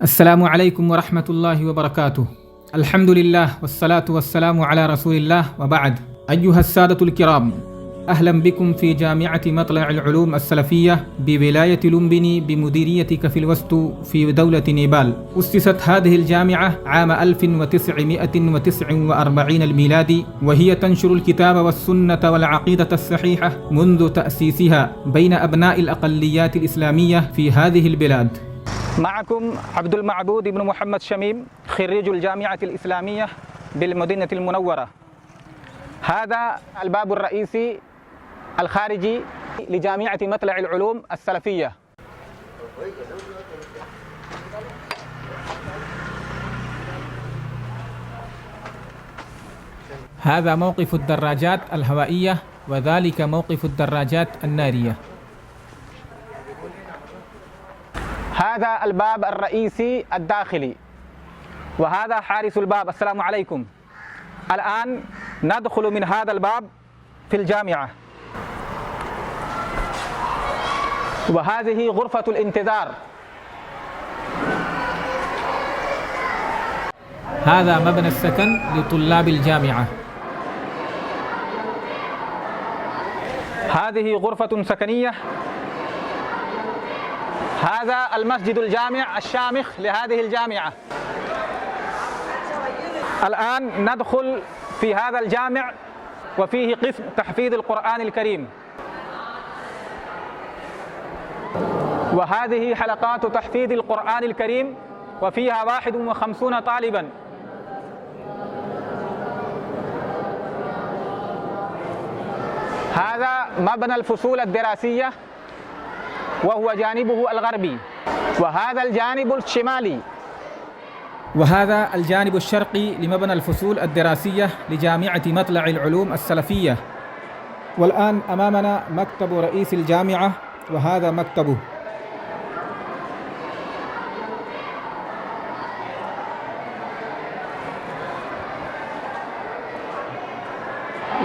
السلام عليكم ورحمة الله وبركاته. الحمد لله والصلاة والسلام على رسول الله وبعد. أيها السادة الكرام، أهلا بكم في جامعة مطلع العلوم السلفية بولاية لومبني بمديرية كفر الوسط في دولة نيبال. أسست هذه الجامعة عام 1949 الميلادي، وهي تنشر الكتاب والسنة والعقيدة الصحيحة منذ تأسيسها بين أبناء الأقليات الإسلامية في هذه البلاد. معكم عبد المعبود بن محمد شميم، خريج الجامعة الإسلامية بالمدينة المنورة. هذا الباب الرئيسي الخارجي لجامعة مطلع العلوم السلفية. هذا موقف الدراجات الهوائية، وذلك موقف الدراجات النارية. هذا الباب الرئيسي الداخلي، وهذا حارس الباب. السلام عليكم. الآن ندخل من هذا الباب في الجامعة، وهذه غرفة الانتظار. هذا مبنى السكن لطلاب الجامعة. هذه غرفة سكنية. هذا المسجد الجامع الشامخ لهذه الجامعة. الآن ندخل في هذا الجامع، وفيه قسم تحفيظ القرآن الكريم، وهذه حلقات تحفيظ القرآن الكريم، وفيها 51 طالبا. هذا مبنى الفصول الدراسية، وهو جانبه الغربي، وهذا الجانب الشمالي، وهذا الجانب الشرقي لمبنى الفصول الدراسية لجامعة مطلع العلوم السلفية. والآن أمامنا مكتب رئيس الجامعة، وهذا مكتبه.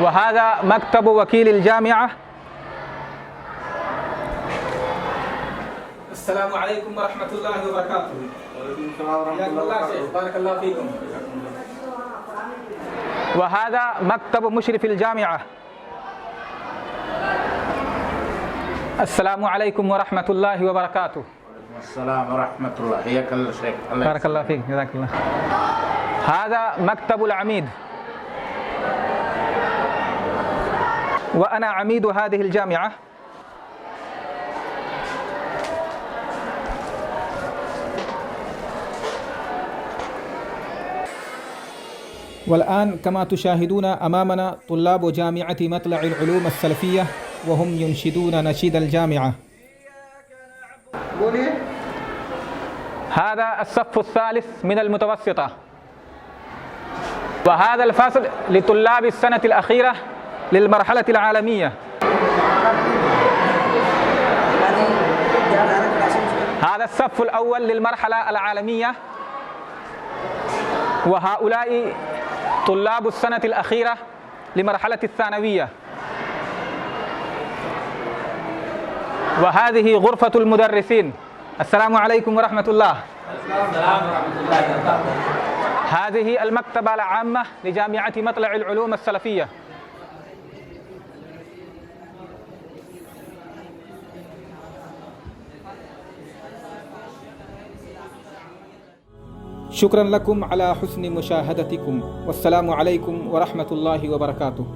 وهذا مكتب وكيل الجامعة. السلام عليكم ورحمة الله وبركاته. وعليكم السلام ورحمة الله وبركاته. بارك الله فيكم. وهذا مكتب مشرف الجامعة. السلام عليكم ورحمة الله وبركاته. وعليكم السلام ورحمة الله. حياك الله شيخ. بارك الله فيك، جزاك الله. هذا مكتب العميد، وأنا عميد هذه الجامعة. والآن كما تشاهدون أمامنا طلاب جامعة مطلع العلوم السلفية، وهم ينشدون نشيد الجامعة. هذا الصف الثالث من المتوسطة، وهذا الفصل لطلاب السنة الأخيرة للمرحلة العالمية. هذا الصف الأول للمرحلة العالمية، وهؤلاء طلاب السنة الأخيرة لمرحلة الثانوية. وهذه غرفة المدرسين. السلام عليكم ورحمة الله. هذه المكتبة العامة لجامعة مطلع العلوم السلفية. شكرا لكم على حسن مشاهدتكم، والسلام عليكم ورحمة الله وبركاته.